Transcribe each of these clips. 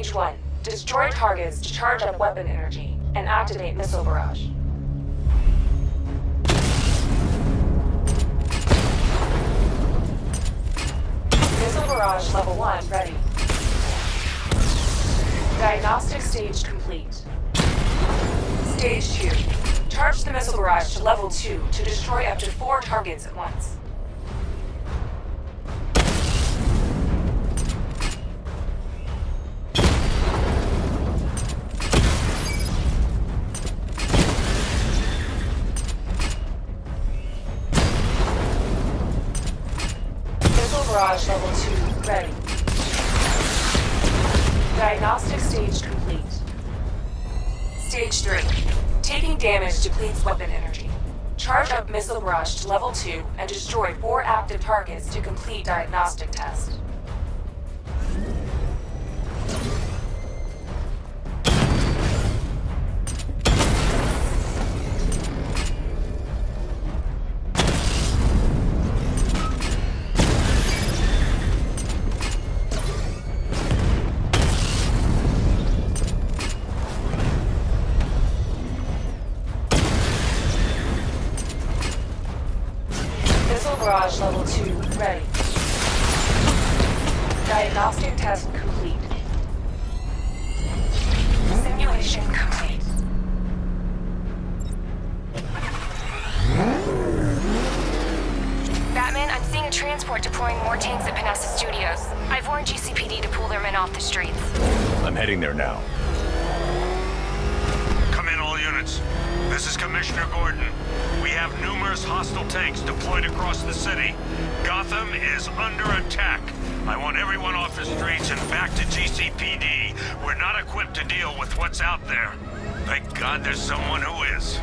Stage 1. Destroy targets to charge up weapon energy and activate missile barrage. Missile barrage level 1 ready. Diagnostic stage complete. Stage 2. Charge the missile barrage to level 2 to destroy up to 4 targets at once. Missile barrage level 2 ready. Diagnostic stage complete. Stage 3. Taking damage depletes weapon energy. Charge up missile barrage to level 2 and destroy 4 active targets to complete diagnostic test. Missile barrage level 2 ready. Diagnostic test complete. Simulation complete. Batman, I'm seeing a transport deploying more tanks at Panessa Studios. I've warned GCPD to pull their men off the streets. I'm heading there now. Come in, all units. This is Commissioner Gordon. We have numerous hostile tanks deployed across the city. Gotham is under attack. I want everyone off the streets and back to GCPD. We're not equipped to deal with what's out there. Thank God there's someone who is.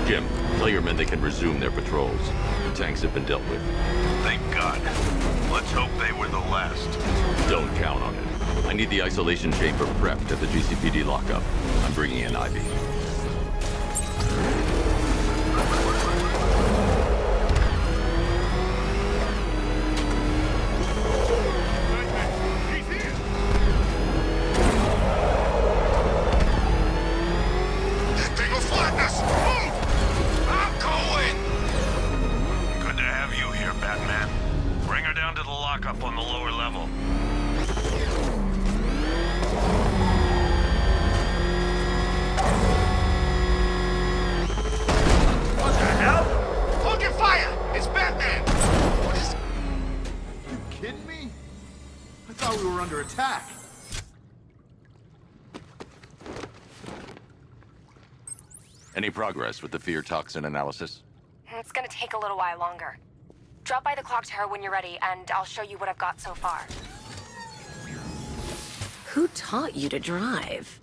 Jim, tell your men they can resume their patrols. The tanks have been dealt with. Thank God. Let's hope they were the last. Don't count on it. I need the isolation chamber prepped at the GCPD lockup. I'm bringing in Ivy. They will flatten us! Move! I'm going! Good to have you here, Batman. Bring her down to the lockup on the lower level. What the hell? Hold your fire! It's Batman! What is... You kidding me? I thought we were under attack. Any progress with the fear toxin analysis? It's gonna take a little while longer. Drop by the clock tower when you're ready, and I'll show you what I've got so far. Who taught you to drive?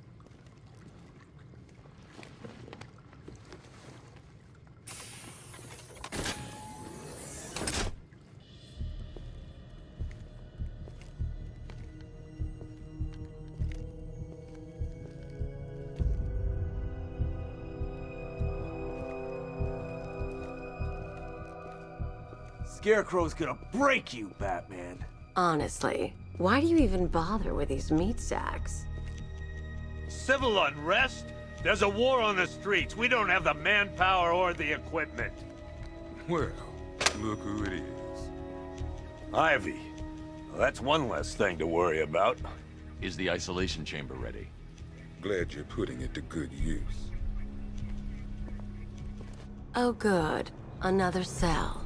Scarecrow's gonna break you, Batman. Honestly, why do you even bother with these meat sacks? Civil unrest? There's a war on the streets. We don't have the manpower or the equipment. Well, look who it is. Ivy. Well, that's one less thing to worry about. Is the isolation chamber ready? Glad you're putting it to good use. Oh good, another cell.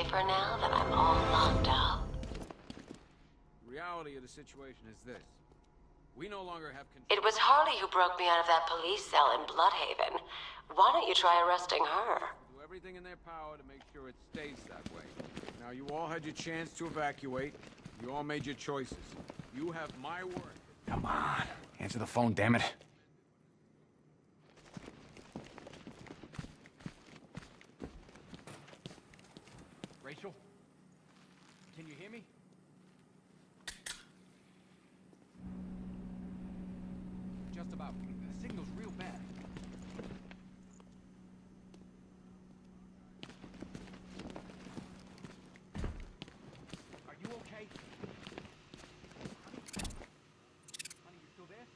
safer now that I'm all locked up. The reality of the situation is this. We no longer have control. It was Harley who broke me out of that police cell in Bloodhaven. Why don't you try arresting her? Do everything in their power to make sure it stays that way. Now, you all had your chance to evacuate. You all made your choices. You have my word. Come on. Answer the phone, damn it. Rachel? Can you hear me? Just about. The signal's real bad. Are you okay? Honey, you still there?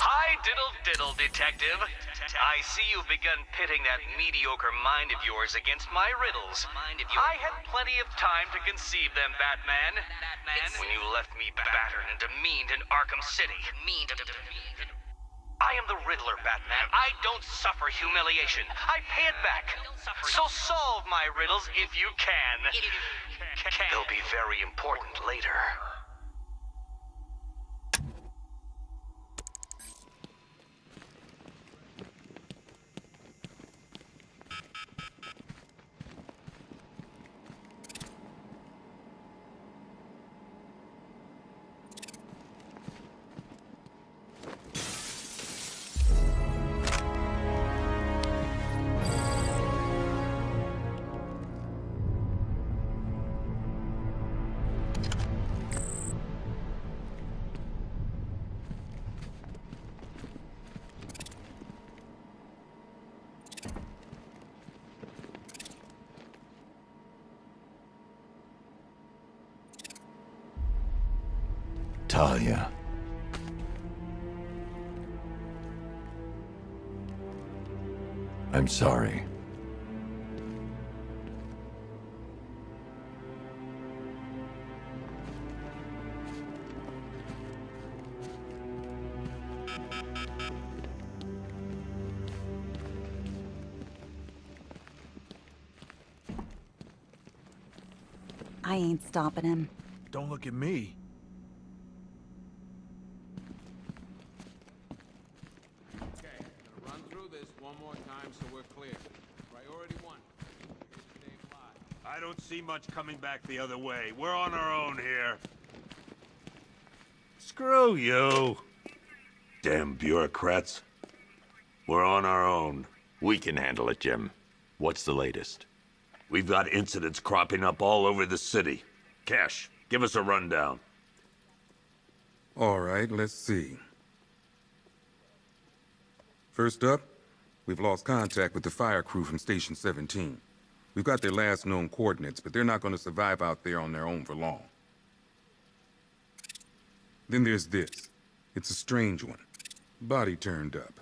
Hi, diddle, detective. I see you've begun pitting that mediocre mind of yours against my riddles. I had plenty of time to conceive them, Batman. When you left me battered and demeaned in Arkham City. I am the Riddler, Batman. I don't suffer humiliation. I pay it back. So solve my riddles if you can. They'll be very important later. Talia. I'm sorry. I ain't stopping him. Don't look at me. Okay, gonna run through this one more time so we're clear. Priority 1. Stay alive. I don't see much coming back the other way. We're on our own here. Screw you. Damn bureaucrats. We're on our own. We can handle it, Jim. What's the latest? We've got incidents cropping up all over the city. Cash, give us a rundown. All right, let's see. First up, we've lost contact with the fire crew from Station 17. We've got their last known coordinates, but they're not going to survive out there on their own for long. Then there's this. It's a strange one. Body turned up.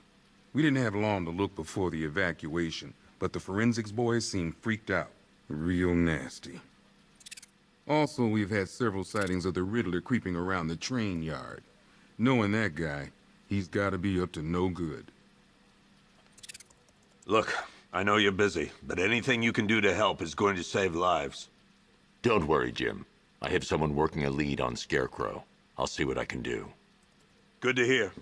We didn't have long to look before the evacuation, but the forensics boys seemed freaked out. Real nasty. Also, we've had several sightings of the Riddler creeping around the train yard. Knowing that guy, he's got to be up to no good. Look, I know you're busy, but anything you can do to help is going to save lives. Don't worry, Jim. I have someone working a lead on Scarecrow. I'll see what I can do. Good to hear.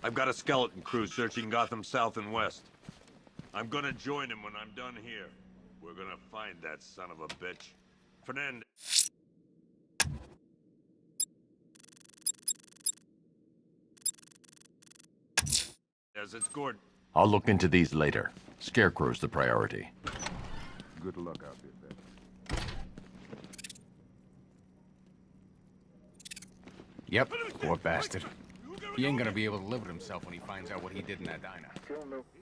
I've got a skeleton crew searching Gotham South and West. I'm gonna join him when I'm done here. We're gonna find that son of a bitch. Fernandez. Yes, it's Gordon. I'll look into these later. Scarecrow's the priority. Good luck out there, Batman. Yep, poor bastard. He ain't gonna be able to live with himself when he finds out what he did in that diner.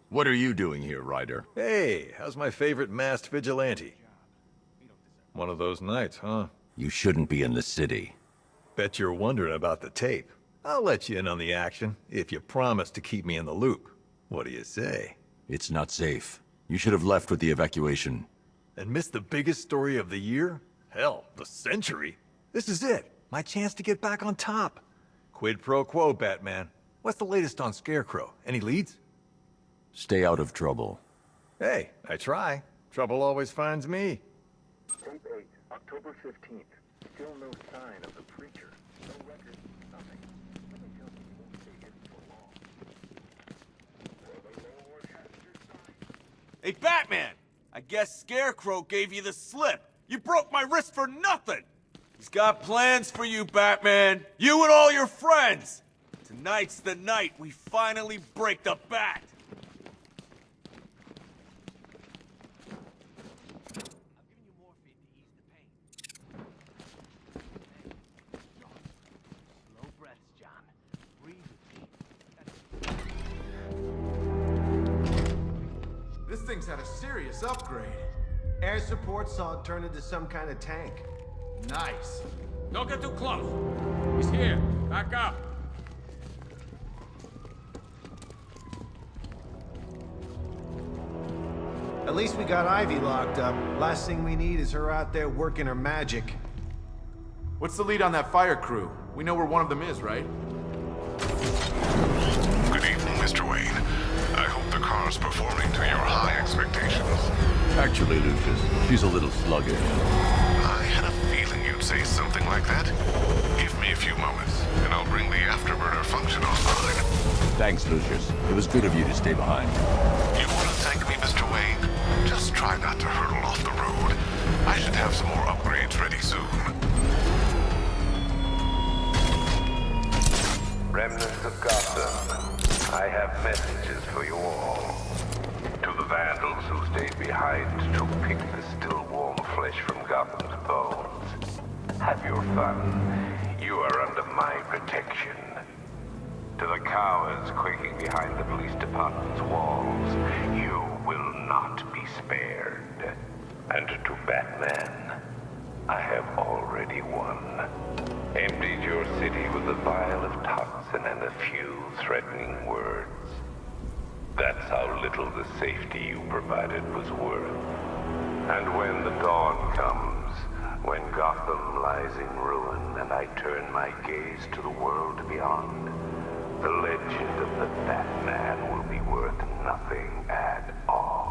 What are you doing here, Ryder? Hey, how's my favorite masked vigilante? One of those nights, huh? You shouldn't be in the city. Bet you're wondering about the tape. I'll let you in on the action if you promise to keep me in the loop. What do you say? It's not safe. You should have left with the evacuation. And missed the biggest story of the year? Hell, the century. This is it. My chance to get back on top. Quid pro quo, Batman. What's the latest on Scarecrow? Any leads? Stay out of trouble. Hey, I try. Trouble always finds me. Tape 8, October 15th. Still no sign of the preacher. No record, nothing. Let me tell you, he won't stay hidden for long. Hey, Batman! I guess Scarecrow gave you the slip. You broke my wrist for nothing! He's got plans for you, Batman. You and all your friends. Tonight's the night we finally break the bat. This thing's had a serious upgrade. Air support saw it turn into some kind of tank. Nice. Don't get too close. He's here. Back up. At least we got Ivy locked up. Last thing we need is her out there working her magic. What's the lead on that fire crew? We know where one of them is, right? Good evening, Mr. Wayne. I hope the car's performing to your high expectations. Actually, Lucius, she's a little sluggish. I had a feeling you'd say something like that. Give me a few moments, and I'll bring the afterburner function online. Thanks, Lucius. It was good of you to stay behind. You want to thank me, Mr. Wayne? Just try not to hurtle off the road. I should have some more upgrades ready soon. Remnants of Gotham, I have messages for you all. To the vandals who stayed behind to pick the still warm flesh from Gotham's bones. Have your fun. You are under my protection. To the cowards quaking behind the police department's walls, you will not be spared. And to Batman, I have already won. Emptied your city with a vial of toxin and a few threatening words. That's how little the safety you provided was worth. And when the dawn comes, when Gotham lies in ruin and I turn my gaze to the world beyond, the legend of the Batman will be worth nothing at all.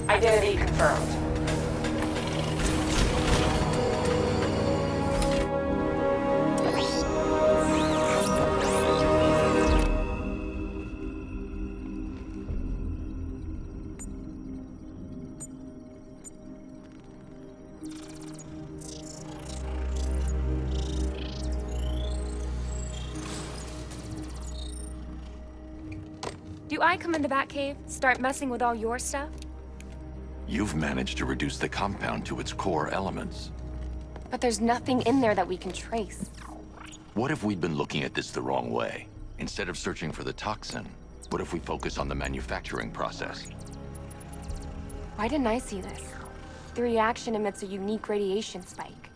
Identity confirmed. Do I come in the Batcave, start messing with all your stuff? You've managed to reduce the compound to its core elements. But there's nothing in there that we can trace. What if we'd been looking at this the wrong way? Instead of searching for the toxin, what if we focus on the manufacturing process? Why didn't I see this? The reaction emits a unique radiation spike.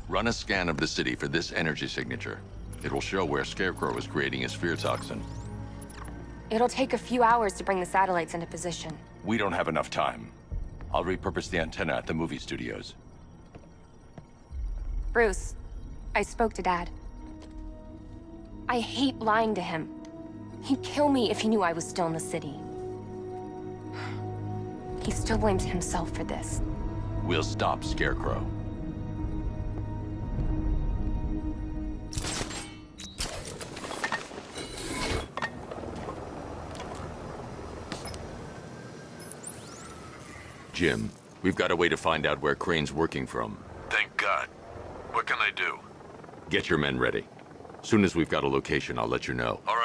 Run a scan of the city for this energy signature. It will show where Scarecrow is creating his fear toxin. It'll take a few hours to bring the satellites into position. We don't have enough time. I'll repurpose the antenna at the movie studios. Bruce, I spoke to Dad. I hate lying to him. He'd kill me if he knew I was still in the city. He still blames himself for this. We'll stop Scarecrow. Jim, we've got a way to find out where Crane's working from. Thank God. What can I do? Get your men ready. Soon as we've got a location, I'll let you know. All